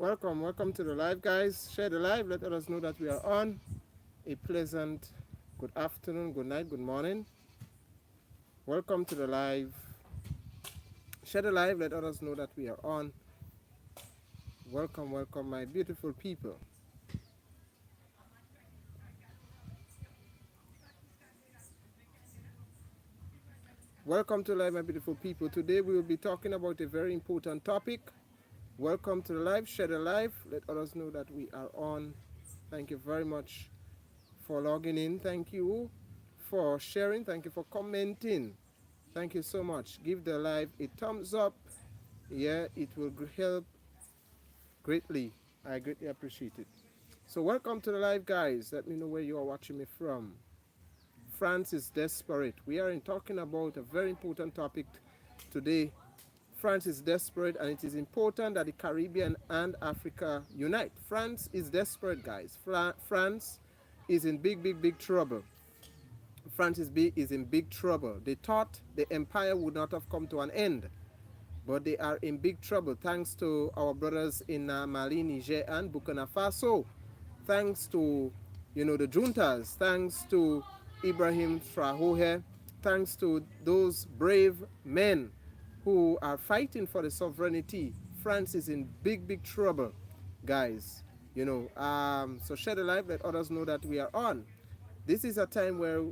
Welcome to the live, guys. Share the live. Let others know that we are on. A pleasant good afternoon, good night, good morning. Welcome to the live. Share the live. Let others know that we are on. Welcome, my beautiful people. Welcome to live, my beautiful people. Today we will be talking about a very important topic. Welcome to the live. Share the live. Let others know that we are on. Thank you very much for logging in. Thank you for sharing. Thank you for commenting. Thank you so much. Give the live a thumbs up. Yeah, it will help greatly. I greatly appreciate it. So welcome to the live, guys. Let me know where you are watching me from. France is desperate. We are talking about a very important topic today. France is desperate, and it is important that the Caribbean and Africa unite. France is desperate, guys. France is in big trouble. France is in big trouble. They thought the empire would not have come to an end, but they are in big trouble thanks to our brothers in Mali, Niger, and Burkina Faso. Thanks to, the juntas, thanks to Ibrahim Traoré, thanks to those brave men who are fighting for the sovereignty. France is in big trouble, guys. So share the live, let others know that we are on. This is a time where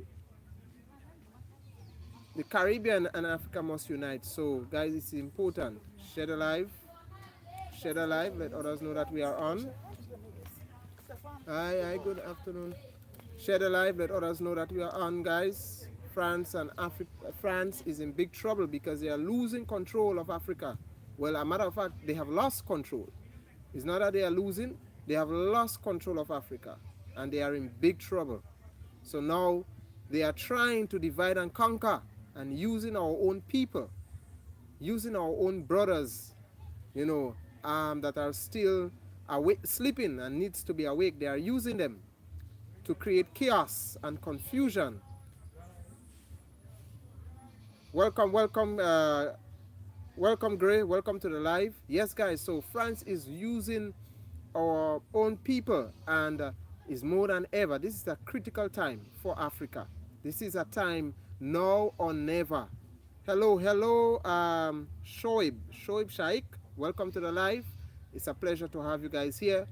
the Caribbean and Africa must unite. So, guys, it's important. Share the live. Share the live. Let others know that we are on. Hi, good afternoon. Share the live. Let others know that we are on, guys. France is in big trouble because they are losing control of Africa. Well, a matter of fact, they have lost control. It's not that they are losing, they have lost control of Africa, and they are in big trouble. So now they are trying to divide and conquer, and using our own people, using our own brothers, that are still awake, sleeping and needs to be awake. They are using them to create chaos and confusion. Welcome, Gray. Welcome to the live. Yes, guys. So France is using our own people, and is more than ever. This is a critical time for Africa. This is a time now or never. Hello, Shoaib Shaikh. Welcome to the live. It's a pleasure to have you guys here.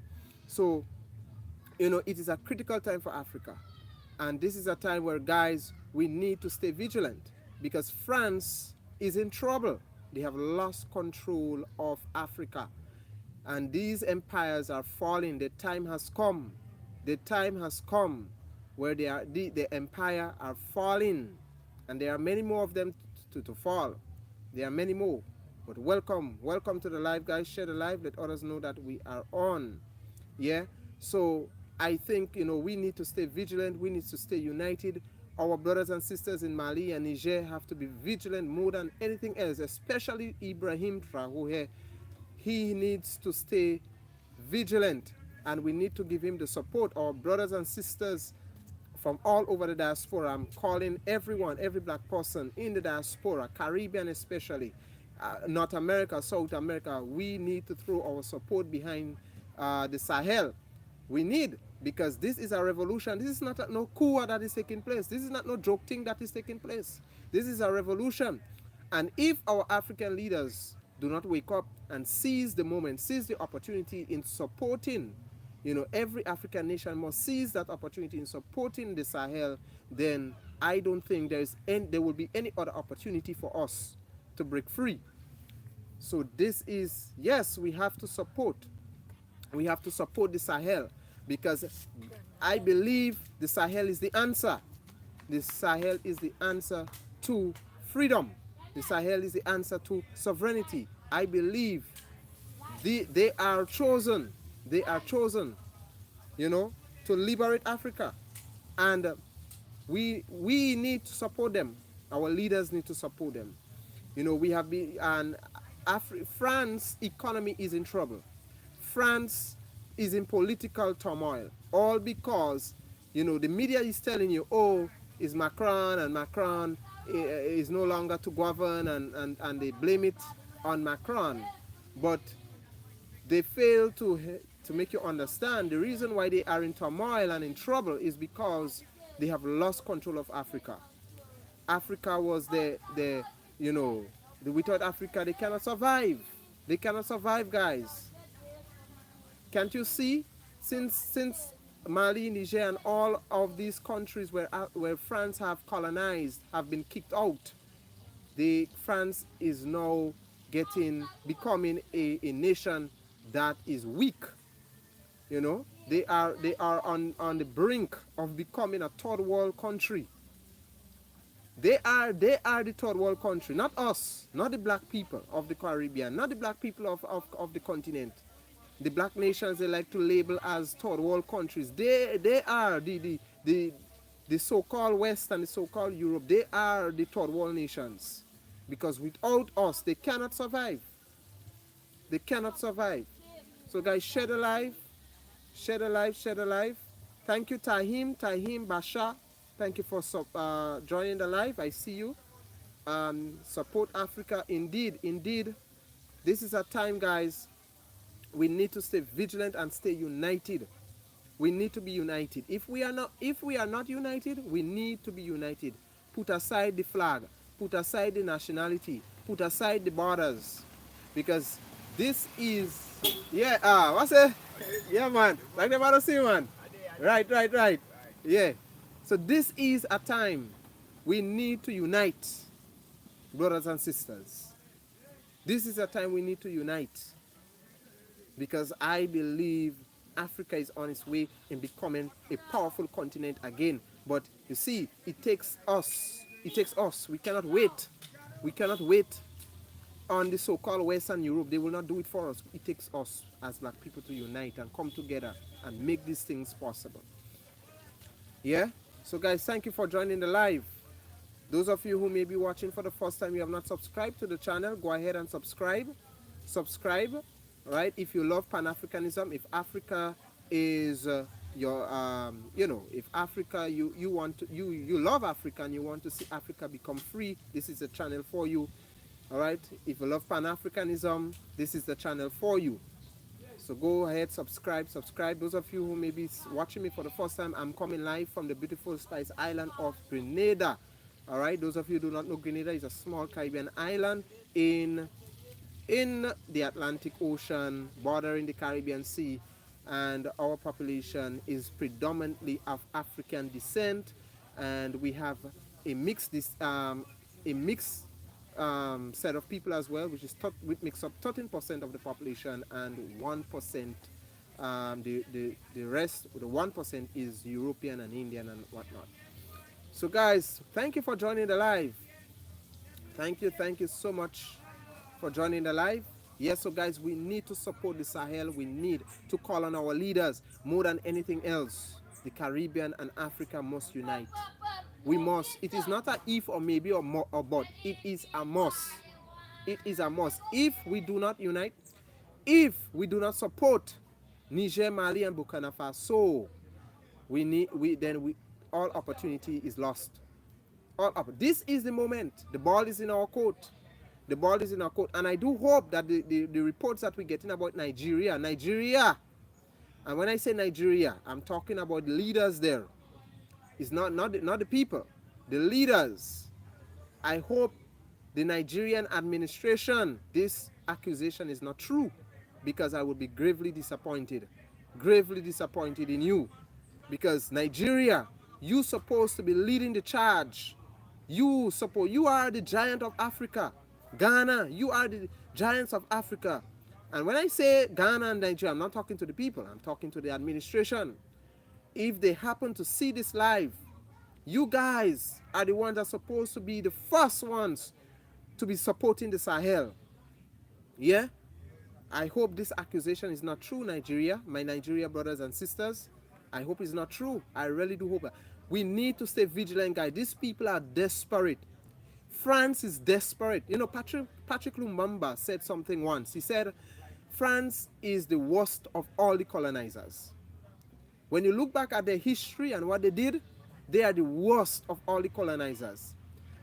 So, it is a critical time for Africa. And this is a time where, guys, we need to stay vigilant because France is in trouble. They have lost control of Africa. And these empires are falling. The time has come. The time has come where the empire are falling. And there are many more of them to fall. There are many more. But welcome to the live, guys. Share the live. Let others know that we are on. Yeah. So I think, we need to stay vigilant. We need to stay united. Our brothers and sisters in Mali and Niger have to be vigilant more than anything else, especially Ibrahim Traoré. He needs to stay vigilant, and we need to give him the support. Our brothers and sisters from all over the diaspora, I'm calling everyone, every black person in the diaspora, Caribbean especially, North America, South America, we need to throw our support behind the Sahel. We need, because this is a revolution. This is not no coup that is taking place. This is not no joke thing that is taking place. This is a revolution. And if our African leaders do not wake up and seize the moment, seize the opportunity in supporting, every African nation must seize that opportunity in supporting the Sahel, then I don't think there will be any other opportunity for us to break free. So this is, yes, we have to support. We have to support the Sahel because I believe the Sahel is the answer. The Sahel is the answer to freedom. The Sahel is the answer to sovereignty. I believe they are chosen. They are chosen, to liberate Africa. And we need to support them. Our leaders need to support them. We have been, and France economy is in trouble. France is in political turmoil, all because, the media is telling you, oh, it's Macron, and Macron is no longer to govern, and they blame it on Macron. But They fail to make you understand the reason why they are in turmoil and in trouble is because they have lost control of Africa. Africa was the you know, without Africa they cannot survive. They cannot survive, guys. Can't you see? Since Mali, Niger, and all of these countries where France have colonized have been kicked out, the France is now becoming a nation that is weak. You know, they are on the brink of becoming a third world country. They are the third world country, not us, not the black people of the Caribbean, not the black people of the continent. The black nations they like to label as third world countries. They are the so-called West and the so-called Europe. They are the third world nations. Because without us, they cannot survive. They cannot survive. So guys, share the life. Share the life, share the life. Thank you, Tahim Basha. Thank you for joining the live. I see you. Support Africa. Indeed, indeed. This is a time, guys. We need to stay vigilant and stay united. We need to be united. If we are not united, we need to be united. Put aside the flag. Put aside the nationality. Put aside the borders. Because this is, yeah, what's it? Yeah, man. Like the brother say, man. Right. Yeah. So this is a time we need to unite, brothers and sisters. This is a time we need to unite. Because I believe Africa is on its way in becoming a powerful continent again. But you see, it takes us. It takes us. We cannot wait. We cannot wait on the so-called Western Europe. They will not do it for us. It takes us as black people to unite and come together and make these things possible. Yeah? So guys, thank you for joining the live. Those of you who may be watching for the first time, you have not subscribed to the channel, go ahead and subscribe. Subscribe. Right? If you love Pan-Africanism, if Africa is your, if Africa, you love Africa and you want to see Africa become free, this is the channel for you. All right? If you love Pan-Africanism, this is the channel for you. So go ahead, subscribe. Those of you who may be watching me for the first time, I'm coming live from the beautiful Spice Island of Grenada. All right? Those of you who do not know, Grenada is a small Caribbean island in the Atlantic Ocean, bordering the Caribbean Sea, and our population is predominantly of African descent, and we have a mixed set of people as well, which makes up 13% of the population, and 1%, the rest, the 1% is European and Indian and whatnot. So guys, thank you for joining the live. Thank you so much for joining the live. Yes, so guys, we need to support the Sahel. We need to call on our leaders more than anything else. The Caribbean and Africa must unite. We must. It is not a if or maybe or more or but. It is a must. It is a must. If we do not unite, if we do not support Niger, Mali, and Burkina Faso, all opportunity is lost. This is the moment. The ball is in our court. The ball is in our court. And I do hope that the reports that we're getting about Nigeria, and when I say Nigeria, I'm talking about the leaders there. It's not the people, the leaders. I hope the Nigerian administration, this accusation is not true, because I would be gravely disappointed in you. Because Nigeria, you're supposed to be leading the charge. You are the giant of Africa. Ghana, you are the giants of Africa. And when I say Ghana and Nigeria, I'm not talking to the people, I'm talking to the administration. If they happen to see this live, you guys are the ones that are supposed to be the first ones to be supporting the Sahel. Yeah? I hope this accusation is not true, Nigeria, my Nigeria brothers and sisters. I hope it's not true. I really do hope that. We need to stay vigilant, guys. These people are desperate. France is desperate. You know, Patrick Lumumba said something once. He said, France is the worst of all the colonizers. When you look back at their history and what they did, they are the worst of all the colonizers.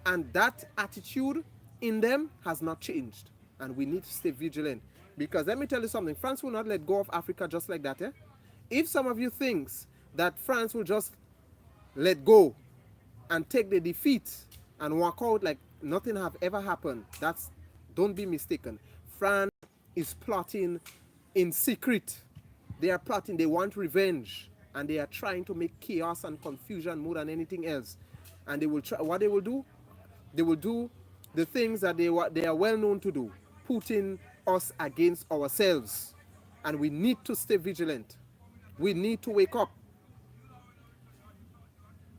And that attitude in them has not changed. And we need to stay vigilant. Because let me tell you something, France will not let go of Africa just like that. If some of you thinks that France will just let go and take the defeat and walk out like nothing have ever happened, don't be mistaken. France is plotting in secret. They are plotting, they want revenge, and they are trying to make chaos and confusion more than anything else. And they will try, what they will do, they will do the things that they are well known to do, putting us against ourselves. And we need to stay vigilant. We need to wake up.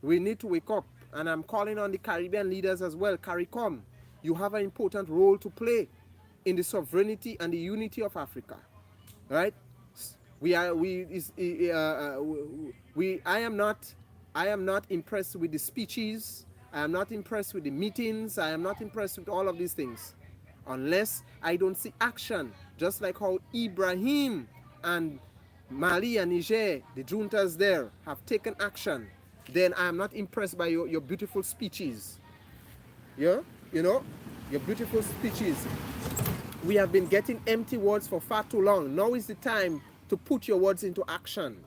We need to wake up. And I'm calling on the Caribbean leaders as well. CARICOM, you have an important role to play in the sovereignty and the unity of Africa. Right? I am not impressed with the speeches. I am not impressed with the meetings. I am not impressed with all of these things unless I don't see action. Just like how Ibrahim and Mali and Niger, the juntas there, have taken action. Then I am not impressed by your beautiful speeches. Yeah? You know, your beautiful speeches. We have been getting empty words for far too long. Now is the time to put your words into action.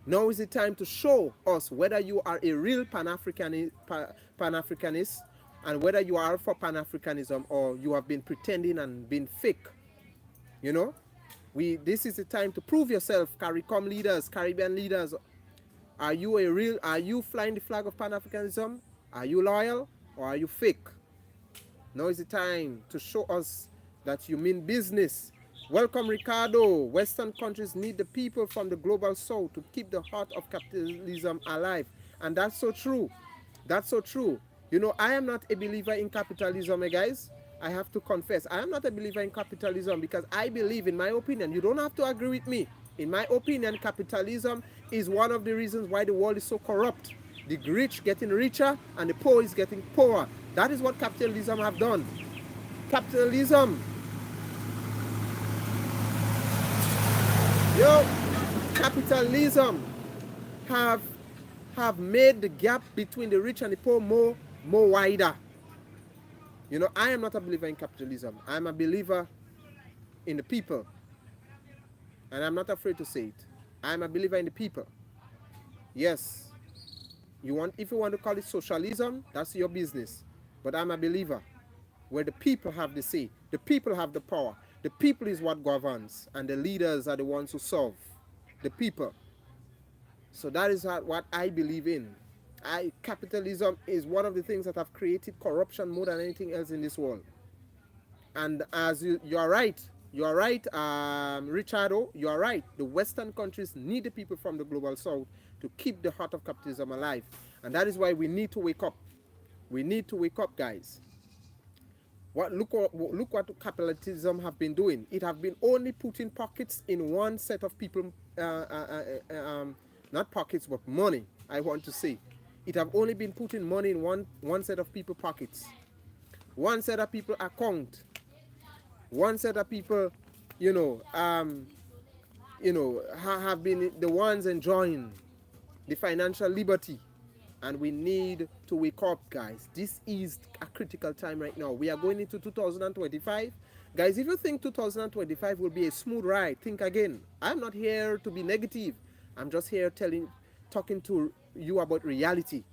Now is the time to show us whether you are a real Pan-Africanist and whether you are for Pan-Africanism or you have been pretending and been fake. You know, this is the time to prove yourself, CARICOM leaders, Caribbean leaders. Are you flying the flag of Pan-Africanism? Are you loyal or are you fake? Now is the time to show us that you mean business. Welcome, Ricardo. Western countries need the people from the global south to keep the heart of capitalism alive. And that's so true. That's so true. You know, I am not a believer in capitalism, guys. I have to confess. I am not a believer in capitalism because I believe, in my opinion, you don't have to agree with me. In my opinion, capitalism is one of the reasons why the world is so corrupt. The rich getting richer and the poor is getting poorer. That is what capitalism have done. Capitalism have made the gap between the rich and the poor more wider. You know, I am not a believer in capitalism. I'm a believer in the people. And I'm not afraid to say it. I'm a believer in the people. Yes. If you want to call it socialism, that's your business. But I'm a believer where the people have the say. The people have the power. The people is what governs, and the leaders are the ones who serve the people. So that is what I believe in. Capitalism is one of the things that have created corruption more than anything else in this world. And as you are right, Richardo, you are right. The Western countries need the people from the global south to keep the heart of capitalism alive. And that is why we need to wake up. We need to wake up, guys. Look what capitalism have been doing. It have been only putting pockets in one set of people, not pockets, but money, I want to say. It have only been putting money in one set of people pockets. One set of people account. One set of people, have been the ones enjoying the financial liberty. And we need to wake up, guys. This is a critical time right now. We are going into 2025. Guys, if you think 2025 will be a smooth ride, think again. I'm not here to be negative. I'm just here talking to you about reality.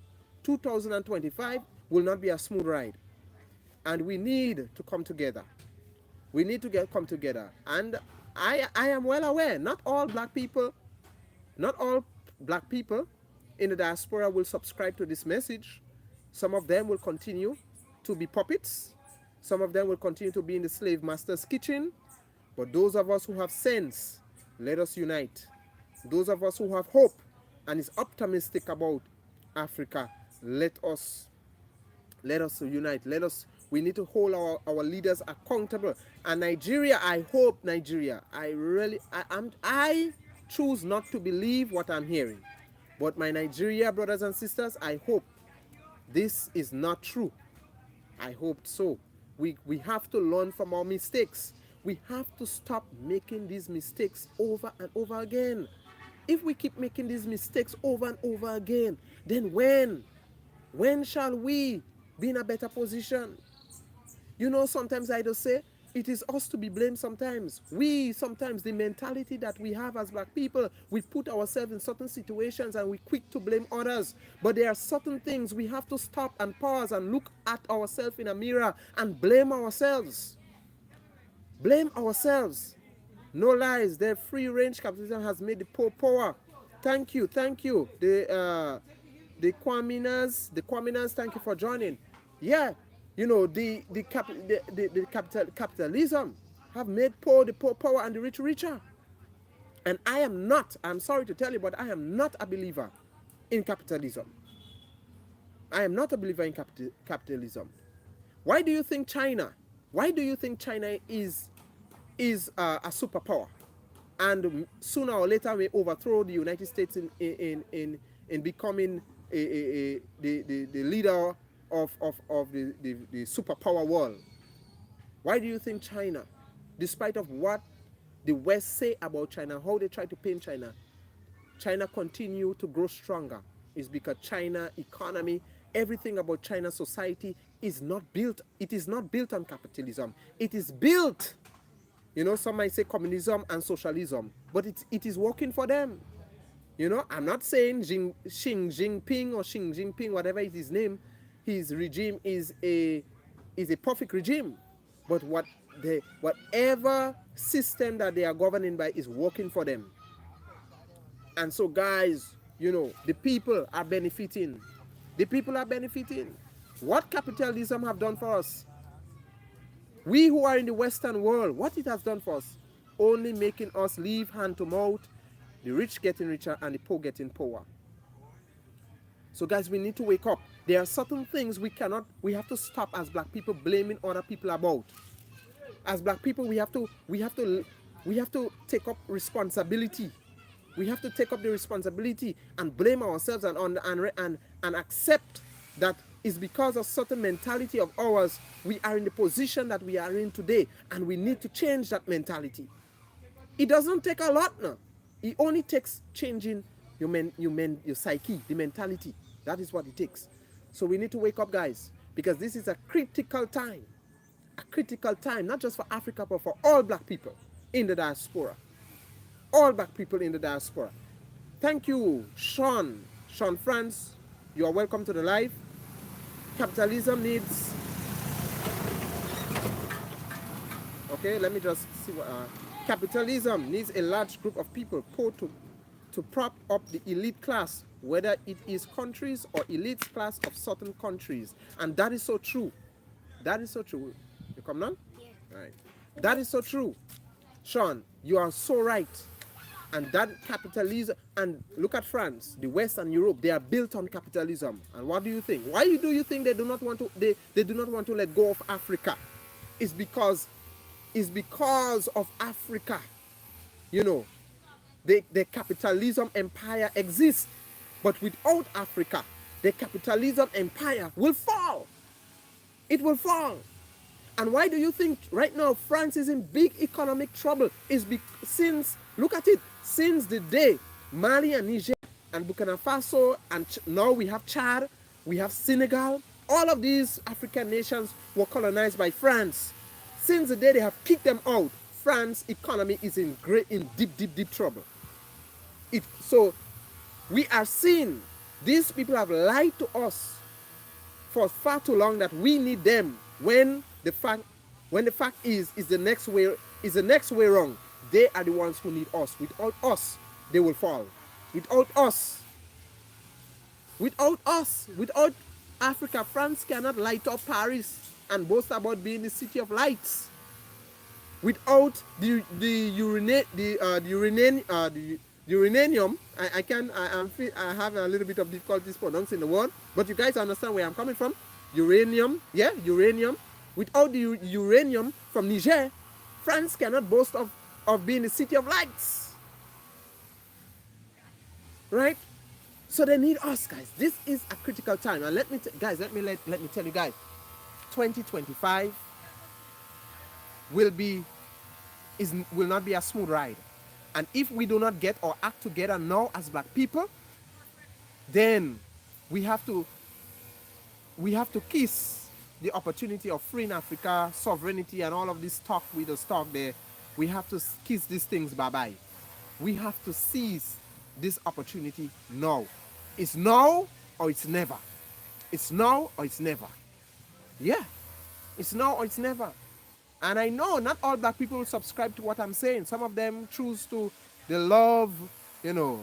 2025 will not be a smooth ride. And we need to come together. We need to come together. And I am well aware, not all black people in the diaspora will subscribe to this message. Some of them will continue to be puppets. Some of them will continue to be in the slave master's kitchen. But those of us who have sense, let us unite. Those of us who have hope and is optimistic about Africa, let us unite. We need to hold our leaders accountable. And Nigeria, I hope Nigeria, I choose not to believe what I'm hearing. But my Nigeria brothers and sisters, I hope this is not true. I hope so. We have to learn from our mistakes. We have to stop making these mistakes over and over again. If we keep making these mistakes over and over again, then when shall we be in a better position? You know, sometimes I just say, It is us to be blamed sometimes. We sometimes, the mentality that we have as black people, we put ourselves in certain situations and we quick to blame others. But there are certain things we have to stop and pause and look at ourselves in a mirror and blame ourselves. Blame ourselves. No lies. The free range capitalism has made the poor power. Thank you, thank you. The Kwaminas, thank you for joining. Yeah, you know capitalism have made the poor power and the rich richer. And I am not. I'm sorry to tell you, but I am not a believer in capitalism. I am not a believer in capitalism. Why do you think China? Why do you think China is a superpower, and sooner or later may overthrow the United States in becoming the leader of the superpower world? Why do you think China, despite of what the West say about China, how they try to paint China, China continue to grow stronger? Is because China economy, everything about China society is not built. It is not built on capitalism. It is built, some might say communism and socialism, but it is working for them. I'm not saying Xi Jinping or Xi Jinping, whatever is his name, his regime is a perfect regime. But whatever system that they are governing by is working for them. And so, guys, the people are benefiting. The people are benefiting. What capitalism have done for us? We who are in the Western world, what it has done for us? Only making us live hand to mouth, the rich getting richer and the poor getting poorer. So guys, we need to wake up. There are certain things we have to stop as black people blaming other people about. As black people, we have to take up responsibility. We have to take up the responsibility and blame ourselves and accept that it's because of certain mentality of ours we are in the position that we are in today, and we need to change that mentality. It doesn't take a lot now. It only takes changing your psyche, the mentality. That is what it takes. So we need to wake up, guys, because this is a critical time. A critical time, not just for Africa, but for all black people in the diaspora. All black people in the diaspora. Thank you, Sean France. You are welcome to the live. Capitalism needs... Okay, let me just see what... capitalism needs a large group of people to prop up the elite class, whether it is countries or elite class of certain countries. And that is so true. That is so true. You come now? Yeah. All right. That is so true. Sean, you are so right. And that capitalism, and look at France, the West and Europe, they are built on capitalism. And what do you think? Why do you think they do not want to let go of Africa? It's because of Africa. The capitalism empire exists, but without Africa, the capitalism empire will fall. It will fall. And why do you think right now France is in big economic trouble? Look at it, since the day Mali and Niger and Burkina Faso, and now we have Chad, we have Senegal, all of these African nations were colonized by France. Since the day they have kicked them out, France's economy is in deep trouble. So we are seeing these people have lied to us for far too long that we need them, when the fact is the next way wrong. They are the ones who need us. Without us, they will fall. Without Africa, France cannot light up Paris and boast about being the city of lights. Without the uranium, I have a little bit of difficulties pronouncing the word, but you guys understand where I'm coming from. Uranium. Without the uranium from Niger, France cannot boast of being the city of lights. Right? So they need us, guys. This is a critical time. And let me tell you guys, 2025 will not be a smooth ride. And if we do not get our act together now as black people, then we have to kiss the opportunity of freeing Africa, sovereignty, and all of this talk we just talk there, we have to kiss these things bye-bye. We have to seize this opportunity now. It's now or it's never. It's now or it's never. Yeah, it's now or it's never. And I know not all black people subscribe to what I'm saying. Some of them choose to, they love, you know,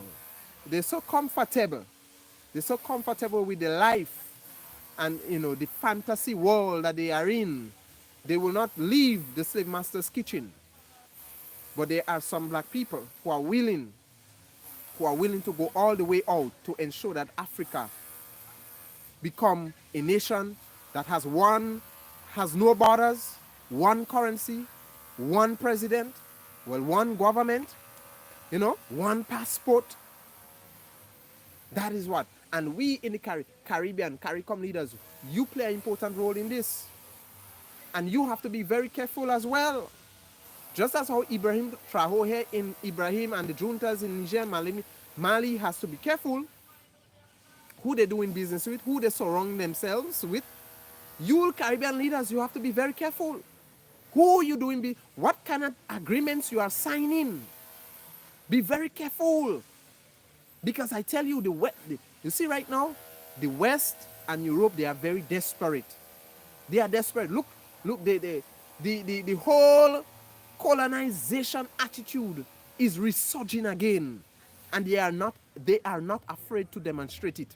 they're so comfortable. They're so comfortable with the life and, you know, the fantasy world that they are in. They will not leave the slave master's kitchen. But there are some black people who are willing to go all the way out to ensure that Africa become a nation that has no borders, one currency, one president, well, one government, you know, one passport. That is what. And we in the Caribbean, CARICOM leaders, you play an important role in this. And you have to be very careful as well. Just as how Ibrahim Traoré in Ibrahim and the juntas in Niger, Mali has to be careful who they're doing business with, who they surround themselves with. You Caribbean leaders, you have to be very careful. Who you doing, what kind of agreements you are signing. Be very careful. Because I tell you, you see right now, the West and Europe, they are very desperate. They are desperate. Look, the whole colonization attitude is resurging again. And they are not afraid to demonstrate it.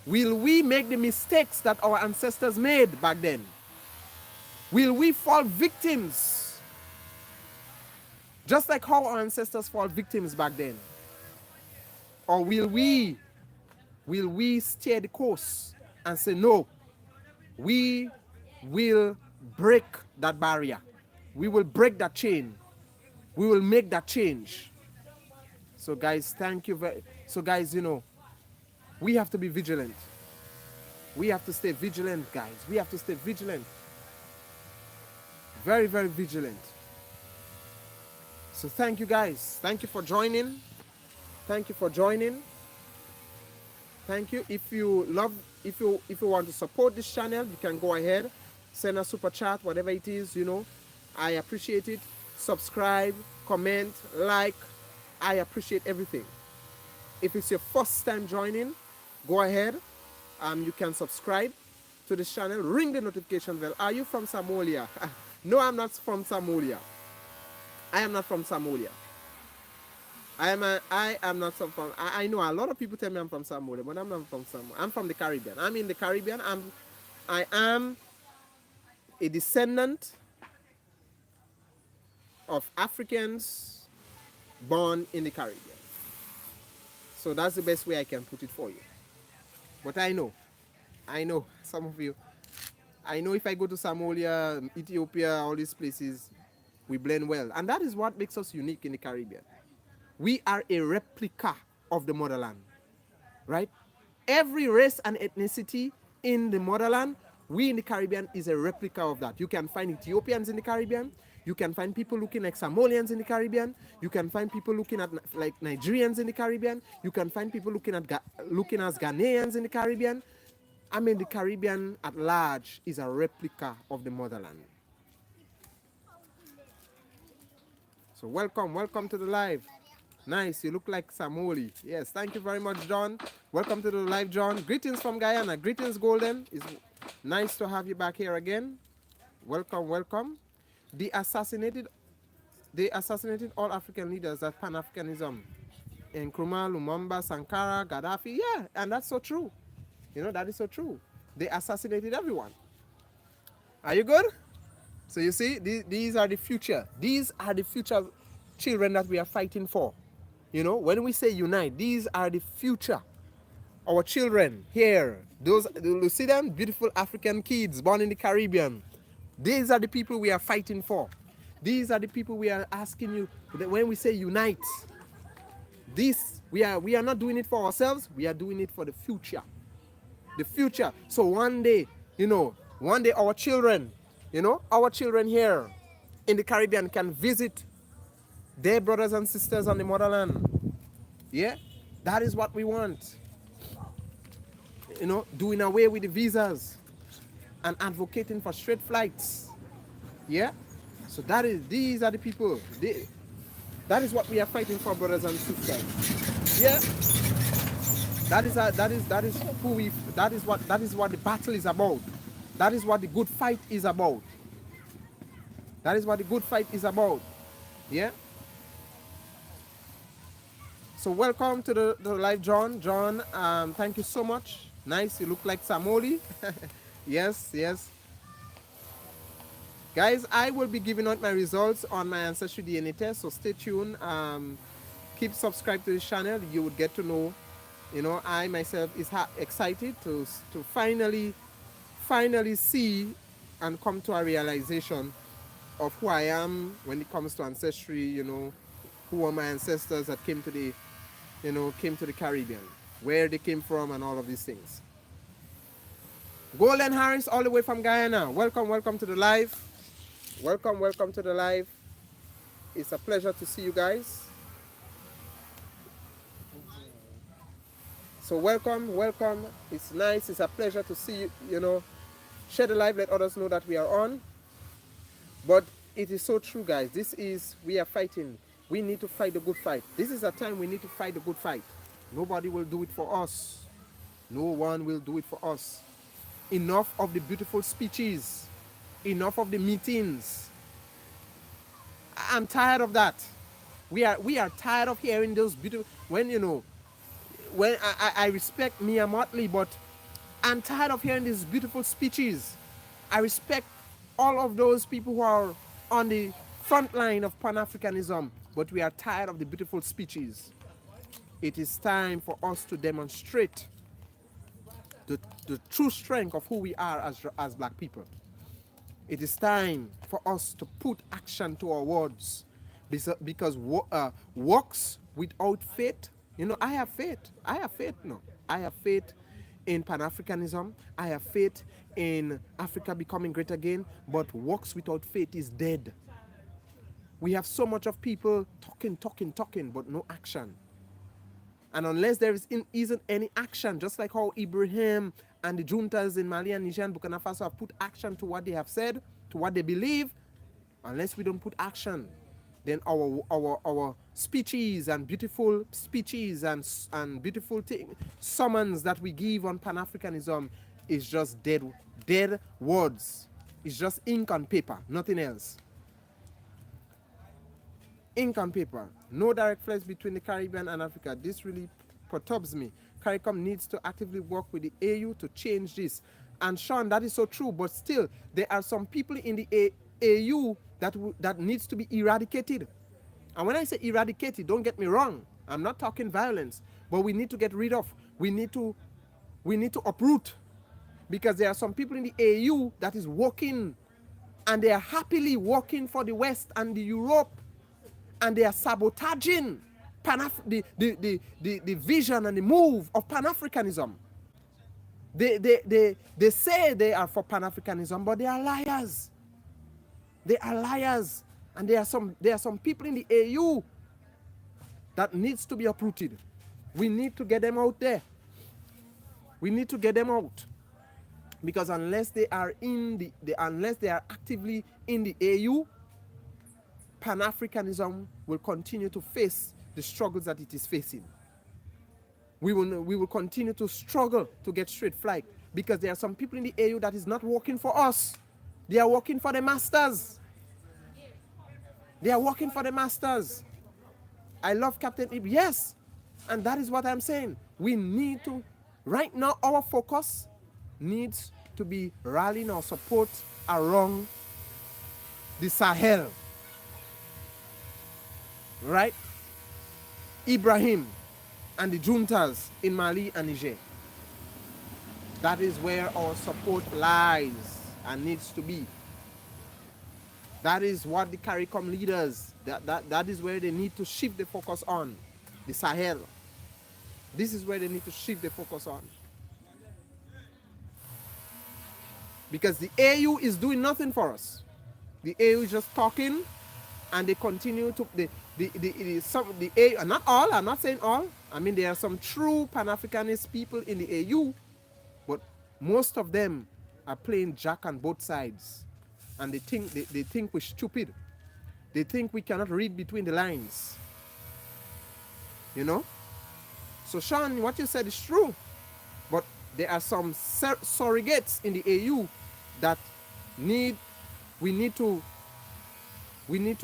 Will we make the mistakes that our ancestors made back then? Will we fall victims? Just like how our ancestors fall victims back then? Or will we steer the course and say, no, we will break that barrier. We will break that chain. We will make that change. So guys, thank you so guys, you know, we have to be vigilant. We have to stay vigilant, guys. We have to stay vigilant. Very, very vigilant. So thank you, guys. Thank you for joining. Thank you for joining. Thank you. If you want to support this channel, you can go ahead, send a super chat, whatever it is, you know. I appreciate it. Subscribe, comment, like. I appreciate everything. If it's your first time joining, go ahead. You can subscribe to this channel. Ring the notification bell. Are you from Somalia? No, I'm not from Somalia. I am not from Somalia. I am not from. I know a lot of people tell me I'm from Somalia, but I'm not from Somalia. I'm from the Caribbean. I'm in the Caribbean. I am a descendant of Africans born in the Caribbean. So that's the best way I can put it for you. But I know some of you. I know if I go to Somalia, Ethiopia, all these places, we blend well. And that is what makes us unique in the Caribbean. We are a replica of the motherland, right? Every race and ethnicity in the motherland, we in the Caribbean is a replica of that. You can find Ethiopians in the Caribbean. You can find people looking like Somalians in the Caribbean. You can find people looking at like Nigerians in the Caribbean. You can find people looking as Ghanaians in the Caribbean. I mean, the Caribbean at large is a replica of the motherland. So welcome to the live. Nice, you look like Samoli. Yes, thank you very much, John. Welcome to the live, John. Greetings from Guyana. Greetings, Golden. It's nice to have you back here again. Welcome. They assassinated all African leaders of Pan-Africanism. Nkrumah, Lumumba, Sankara, Gaddafi. Yeah, and that's so true. You know, that is so true. They assassinated everyone. Are you good? So you see, these are the future. These are the future children that we are fighting for. You know, when we say unite, these are the future. Our children here, those, you see them? Beautiful African kids born in the Caribbean. These are the people we are fighting for. These are the people we are asking you, when we say unite, we are not doing it for ourselves, we are doing it for the future. The future. So one day our children, our children here in the Caribbean can visit their brothers and sisters on the motherland. Yeah, that is what we want. Doing away with the visas. and advocating for straight flights. Yeah? So these are the people. That is what we are fighting for, brothers and sisters. Yeah? That is what the battle is about. That is what the good fight is about. That is what the good fight is about. Yeah? So welcome to the live, John. John, thank you so much. Nice, you look like Samoli. Yes, yes. Guys, I will be giving out my results on my ancestry DNA test, so stay tuned. Keep subscribed to this channel. You would get to know, I myself is excited to finally see and come to a realization of who I am when it comes to ancestry, who are my ancestors that came to the Caribbean, where they came from and all of these things. Golden Harris, all the way from Guyana. Welcome to the live. Welcome to the live. It's a pleasure to see you guys. So welcome. It's nice. It's a pleasure to see you, share the live, let others know that we are on. But it is so true, guys. We are fighting. We need to fight the good fight. This is a time we need to fight the good fight. Nobody will do it for us. No one will do it for us. Enough of the beautiful speeches. Enough of the meetings. I'm tired of that. We are tired of hearing those beautiful, when I respect Mia Motley, but I'm tired of hearing these beautiful speeches. I respect all of those people who are on the front line of Pan-Africanism, but we are tired of the beautiful speeches. It is time for us to demonstrate the true strength of who we are as black people. It is time for us to put action to our words, because works without faith, I have faith. I have faith in Pan-Africanism. I have faith in Africa becoming great again, but works without faith is dead. We have so much of people talking, but no action. And unless there isn't any action, just like how Ibrahim and the juntas in Mali and Niger and Burkina Faso have put action to what they have said, to what they believe, unless we don't put action, then our speeches and beautiful speeches and beautiful summons that we give on Pan-Africanism is just dead words. It's just ink on paper, nothing else. Ink on paper. No direct flights between the Caribbean and Africa. This really perturbs me. CARICOM needs to actively work with the AU to change this. And Sean, that is so true, but still, there are some people in the AU that needs to be eradicated. And when I say eradicated, don't get me wrong. I'm not talking violence, but we need to get rid of. We need to uproot, because there are some people in the AU that is working, and they are happily working for the West and the Europe, and they are sabotaging the vision and the move of Pan-Africanism. They say they are for Pan-Africanism, but they are liars. They are liars. And there are some people in the AU that needs to be uprooted. We need to get them out there. We need to get them out. Because unless they are actively in the AU, Pan-Africanism will continue to face the struggles that it is facing. We will continue to struggle to get straight flight, because there are some people in the AU that is not working for us. They are working for the masters. They are working for the masters. I love Captain Ib. Yes, and that is what I'm saying. We need to, right now, our focus needs to be rallying our support around the Sahel. Right? Ibrahim and the juntas in Mali and Niger. That is where our support lies and needs to be. That is what the CARICOM leaders, that is where they need to shift the focus on. The Sahel. This is where they need to shift the focus on. Because the AU is doing nothing for us. The AU is just talking, and they continue to, the AU, not all, I'm not saying all. I mean, there are some true Pan-Africanist people in the AU, but most of them are playing jack on both sides. And they think we're stupid. They think we cannot read between the lines. You know? So Sean, what you said is true. But there are some surrogates in the AU that we need to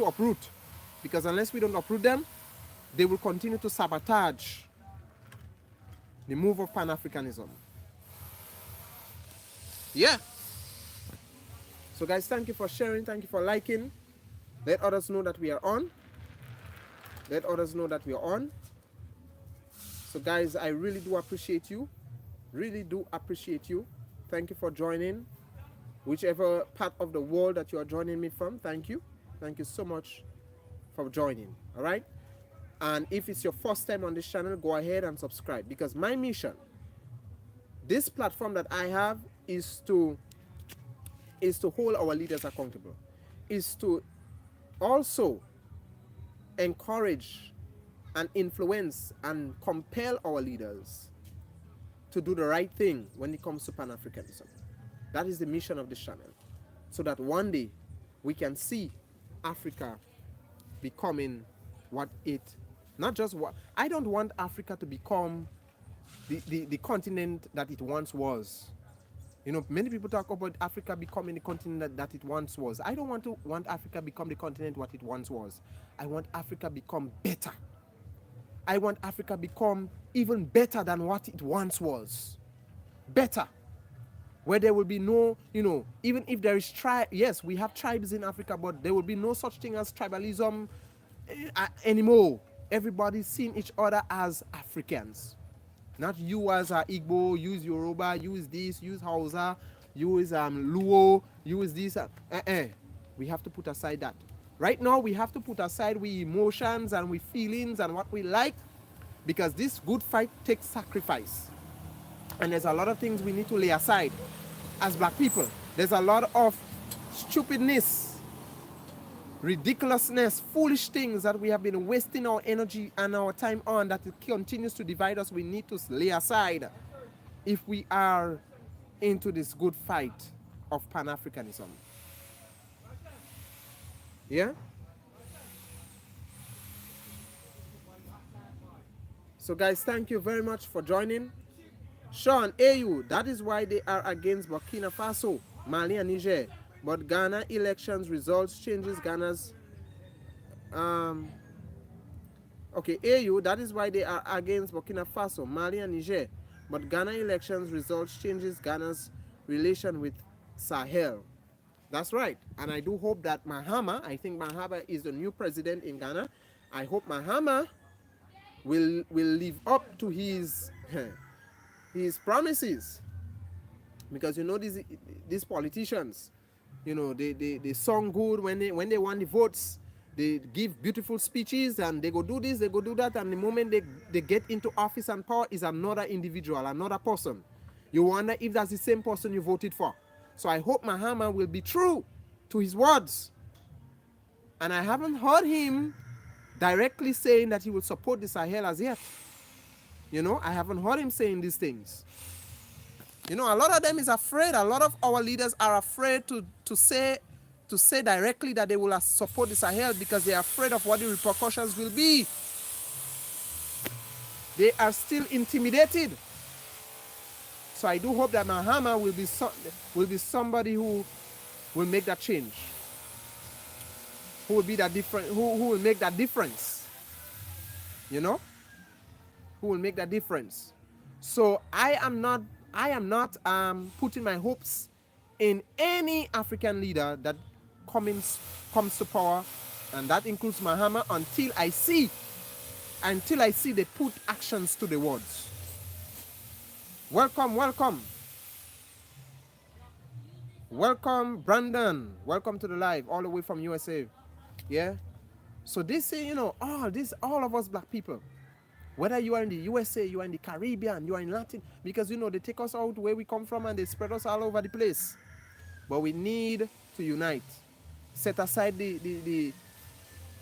uproot. Because unless we don't uproot them, they will continue to sabotage the move of Pan-Africanism. Yeah. So guys, thank you for sharing. Thank you for liking. Let others know that we are on. Let others know that we are on. So guys, I really do appreciate you. Really do appreciate you. Thank you for joining. Whichever part of the world that you are joining me from, thank you. Thank you so much for joining. All right? And if it's your first time on this channel, go ahead and subscribe. Because my mission, this platform that I have, is to hold our leaders accountable. Is to also encourage and influence and compel our leaders to do the right thing when it comes to Pan-Africanism. That is the mission of this channel. So that one day we can see Africa becoming what it, not just what, I don't want Africa to become the continent that it once was. You know, many people talk about Africa becoming the continent that it once was. I don't want Africa become the continent what it once was. I want Africa become better. I want Africa become even better than what it once was. Better. Where there will be no, you know, even if there is yes, we have tribes in Africa, but there will be no such thing as tribalism anymore. Everybody seeing each other as Africans. Not you as Igbo, use Yoruba, use this, use Hausa, use Luo, use this. We have to put aside that. Right now, we have to put aside we emotions and we feelings and what we like, because this good fight takes sacrifice. And there's a lot of things we need to lay aside as black people. There's a lot of stupidness, ridiculousness, foolish things that we have been wasting our energy and our time on, that it continues to divide us. We need to lay aside if we are into this good fight of Pan-Africanism. Yeah? So guys, thank you very much for joining. Sean, AU, that is why they are against Burkina Faso, Mali and Niger. But Ghana elections results changes Ghana's okay, AU, that is why they are against Burkina Faso, Mali and Niger. But Ghana elections results changes Ghana's relation with Sahel. That's right. And I do hope that Mahama, I think Mahama is the new president in Ghana. I hope Mahama will live up to his promises. Because you know these politicians, you know, they song good when they want the votes. They give beautiful speeches and they go do this, they go do that, and the moment they get into office and power is another individual, another person. You wonder if that's the same person you voted for. So I hope Mahama will be true to his words. And I haven't heard him directly saying that he will support the Sahel as yet. You know, I haven't heard him saying these things. You know, a lot of them is afraid. A lot of our leaders are afraid to say directly that they will support the Sahel because they are afraid of what the repercussions will be. They are still intimidated. So I do hope that Mahama will be somebody who will make that change. Who will be that different? Who will make that difference? You know, who will make that difference? So I am not putting my hopes in any African leader that comes to power, and that includes Mahama, until I see they put actions to the words. Welcome, Brandon. Welcome to the live, all the way from USA. Yeah. So this, you know, all of us black people, whether you are in the USA, you are in the Caribbean, you are in Latin, because you know they take us out where we come from and they spread us all over the place. But we need to unite. Set aside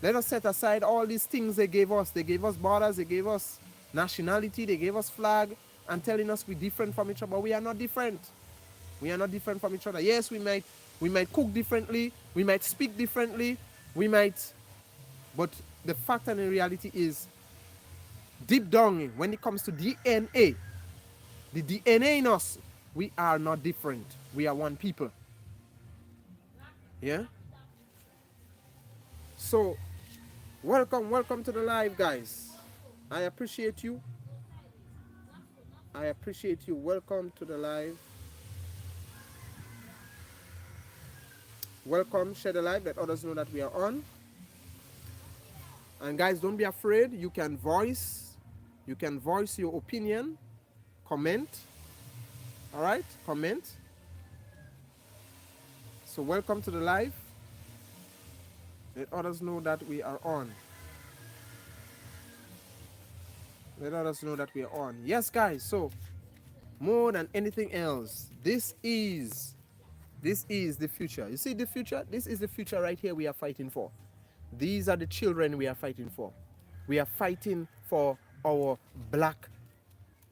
let us set aside all these things they gave us. They gave us borders, they gave us nationality, they gave us flag, and telling us we're different from each other, but we are not different. We are not different from each other. Yes, we might cook differently, we might speak differently, we might, but the fact and the reality is, deep down, when it comes to DNA, the DNA in us, we are not different. We are one people. Yeah? So, welcome to the live, guys. I appreciate you. I appreciate you. Welcome to the live. Welcome, share the live, let others know that we are on. And guys, don't be afraid. You can voice your opinion, comment. All right, comment. So welcome to the live. Let others know that we are on. Let others know that we are on. Yes, guys. So more than anything else, this is the future. You see the future? This is the future right here we are fighting for. These are the children we are fighting for. We are fighting for our black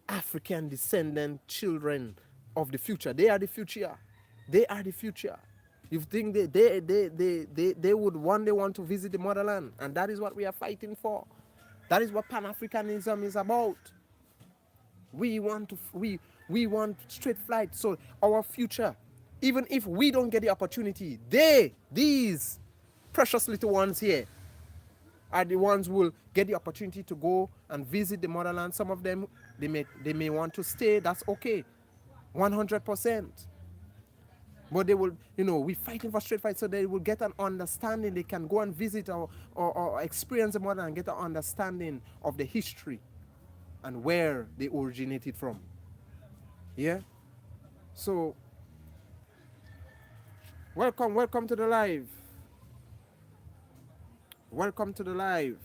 African descendant children of the future. They are the future. They are the future. You think they would one day want to visit the motherland, and that is what we are fighting for. That is what Pan-Africanism is about. We want straight flight. So our future, even if we don't get the opportunity, these precious little ones here, are the ones who will get the opportunity to go and visit the motherland. Some of them, they may want to stay. That's okay, 100%. But they will, we're fighting for straight fight, so they will get an understanding. They can go and visit or experience the motherland and get an understanding of the history and where they originated from. Yeah. So welcome to the live. Welcome to the live.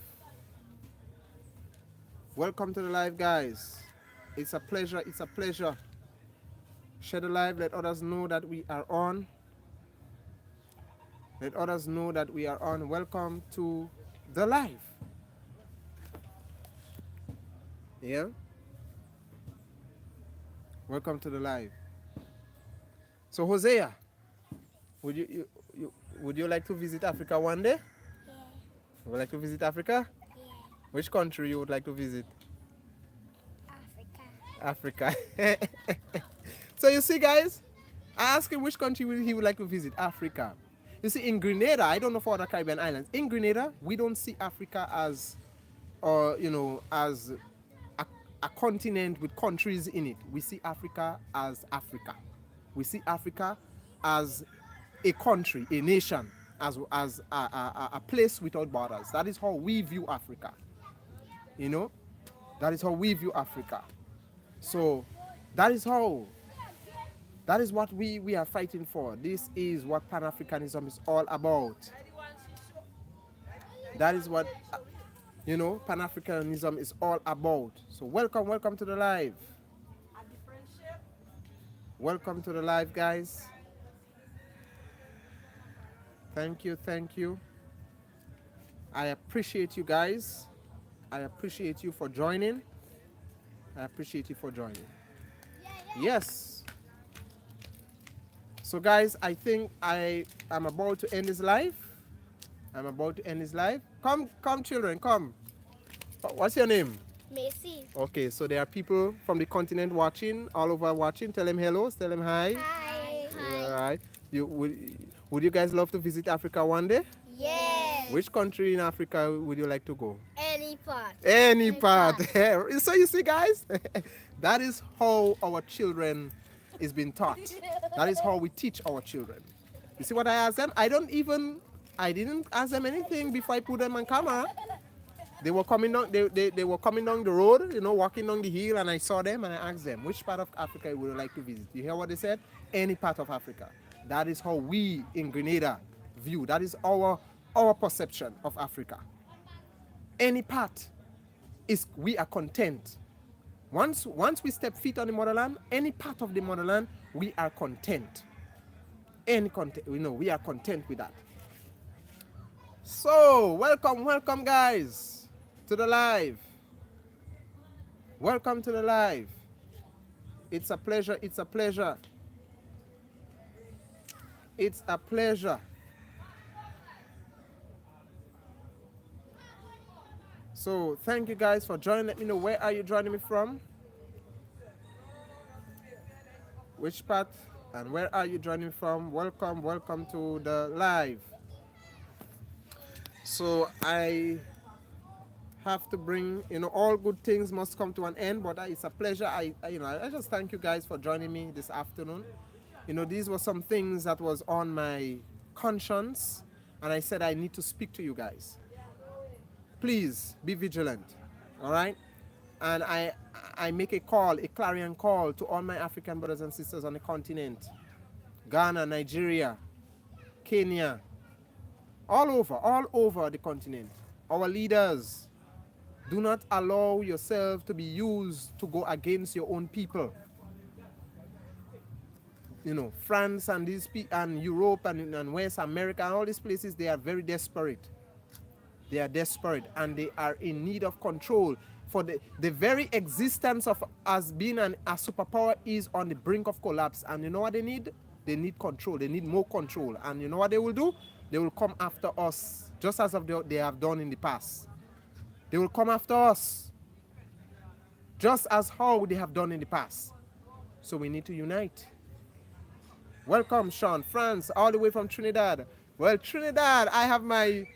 Welcome to the live, guys. It's a pleasure. It's a pleasure. Share the live. Let others know that we are on. Let others know that we are on. Welcome to the live. Yeah. Welcome to the live. So Hosea, would you like to visit Africa one day? Yeah. Would you like to visit Africa? Yeah. Which country you would like to visit? Africa. Africa. So you see, guys, I asked him which country he would like to visit. Africa. You see, in Grenada, I don't know for other Caribbean islands. In Grenada, we don't see Africa as, as a continent with countries in it. We see Africa as Africa. We see Africa as a country, a nation, as a place without borders. That is how we view Africa. That is how we view Africa. So that is what we are fighting for. This is what Pan-Africanism is all about. That is what Pan-Africanism is all about. So welcome to the live. Welcome to the live, guys. Thank you. I appreciate you guys. I appreciate you for joining. Yes. So guys, I think I'm about to end this live. Come children, come. What's your name? Macy. Okay, so there are people from the continent watching, all over watching. Tell them hello, tell them hi. Hi. All right. Would you guys love to visit Africa one day? Yes. Which country in Africa would you like to go? Any part. Any part. So you see, guys, that is how our children is being taught. That is how we teach our children. You see what I asked them? I didn't ask them anything before I put them on camera. They were coming down. They were coming down the road, walking down the hill, and I saw them and I asked them, which part of Africa would you like to visit? You hear what they said? Any part of Africa. That is how we in Grenada view. That is our perception of Africa. Any part we are content. Once we step feet on the motherland, any part of the motherland, we are content. We are content with that. So welcome guys to the live. Welcome to the live. It's a pleasure. It's a pleasure. So thank you guys for joining. Let me know, where are you joining me from? Which part and where are you joining me from? Welcome, welcome to the live. So I have to bring, all good things must come to an end, but it's a pleasure. I just thank you guys for joining me this afternoon. These were some things that was on my conscience, and I said I need to speak to you guys. Please be vigilant, all right? And I make a clarion call to all my African brothers and sisters on the continent, Ghana, Nigeria, Kenya, all over the continent. Our leaders, do not allow yourself to be used to go against your own people. France and and Europe and West America and all these places, they are very desperate. They are desperate and they are in need of control. For the very existence of us being a superpower is on the brink of collapse. And you know what they need? They need control. They need more control. And you know what they will do? They will come after us, just as they have done in the past. They will come after us, just as how they have done in the past. So we need to unite. Welcome, Sean, France, all the way from Trinidad. Well, Trinidad, I have my,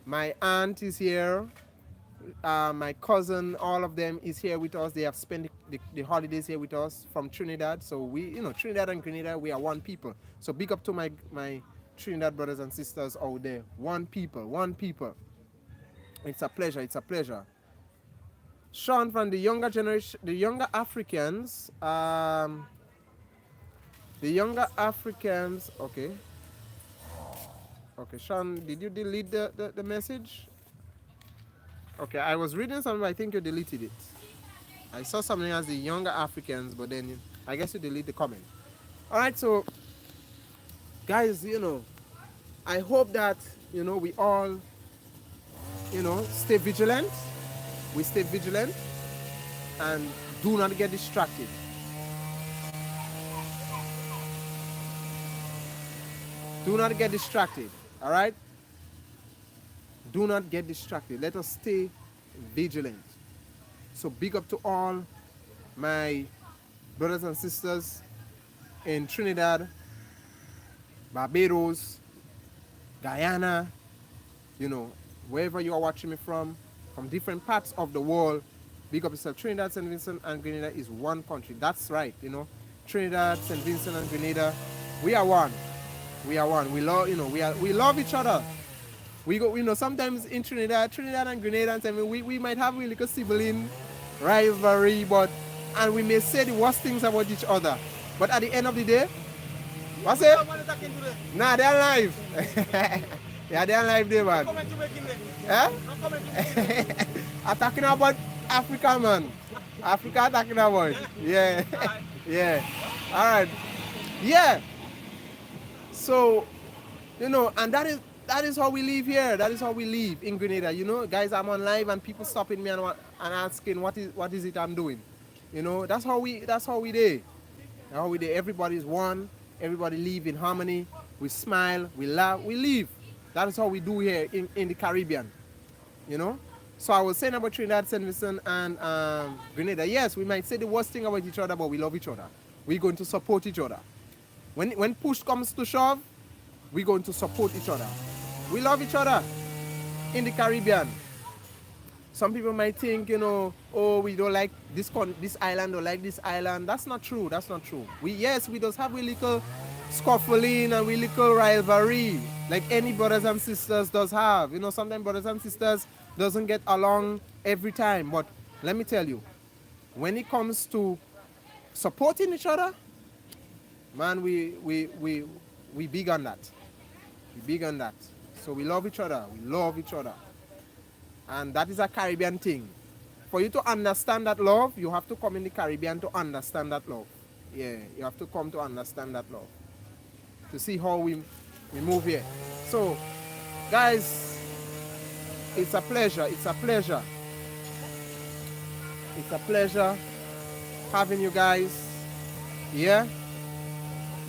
my aunt is here. My cousin, all of them is here with us. They have spent the holidays here with us from Trinidad. So we, Trinidad and Grenada, we are one people. So big up to my Trinidad brothers and sisters out there. One people, one people. It's a pleasure, it's a pleasure. Sean, from the younger generation, the younger Africans, okay. Okay, Sean, did you delete the message? Okay, I was reading something, I think you deleted it. I saw something as the younger Africans, but then I guess you delete the comment. All right, so guys, I hope that, we all, stay vigilant. We stay vigilant and do not get distracted. Do not get distracted, all right? Do not get distracted. Let us stay vigilant. So big up to all my brothers and sisters in Trinidad, Barbados, Guyana, wherever you are watching me from different parts of the world. Big up yourself. Trinidad, St. Vincent, and Grenada is one country. That's right, Trinidad, St. Vincent, and Grenada, we are one. We are one. We love, we love each other. We go, sometimes in Trinidad and Grenada, we might have a little sibling rivalry, and we may say the worst things about each other. But at the end of the day, what's it? Nah, they're alive. Yeah, they're alive there, man. Eh? I'm talking about Africa, man. Africa talking about. Yeah. Yeah. All right. Yeah. So, and that is how we live here. That is how we live in Grenada. Guys, I'm on live and people stopping me and asking what is it I'm doing. That's how we do. That's how we do. Everybody's one. Everybody live in harmony. We smile. We laugh. We live. That is how we do here in the Caribbean. So I was saying about Trinidad, St. Vincent, and Grenada. Yes, we might say the worst thing about each other, but we love each other. We're going to support each other. When push comes to shove, we're going to support each other. We love each other in the Caribbean. Some people might think, oh, we don't like this island or like this island. That's not true. That's not true. We just have a little scuffling and we little rivalry, like any brothers and sisters does have. Sometimes brothers and sisters doesn't get along every time. But let me tell you, when it comes to supporting each other, man, we big on that. We big on that. So we love each other. We love each other. And that is a Caribbean thing. For you to understand that love, you have to come in the Caribbean to understand that love. Yeah, you have to come to understand that love. To see how we move here. So, guys, it's a pleasure. It's a pleasure. It's a pleasure having you guys here.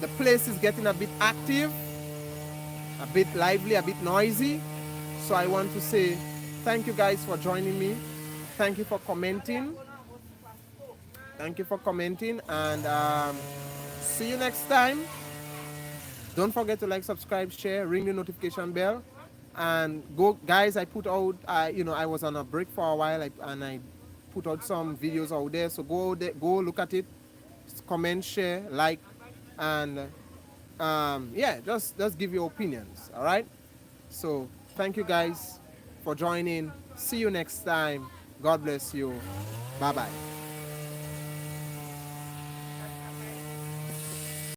the place is getting a bit active, a bit lively, a bit noisy. So I want to say thank you guys for joining me. Thank you for commenting. Thank you for commenting, and see you next time. Don't forget to like, subscribe, share, ring the notification bell, and go, guys. I put out, I was on a break for a while, and I put out some videos out there. So go there, go look at it, comment, share, like, and yeah, just give your opinions. All right. So thank you guys for joining. See you next time. God bless you. Bye bye.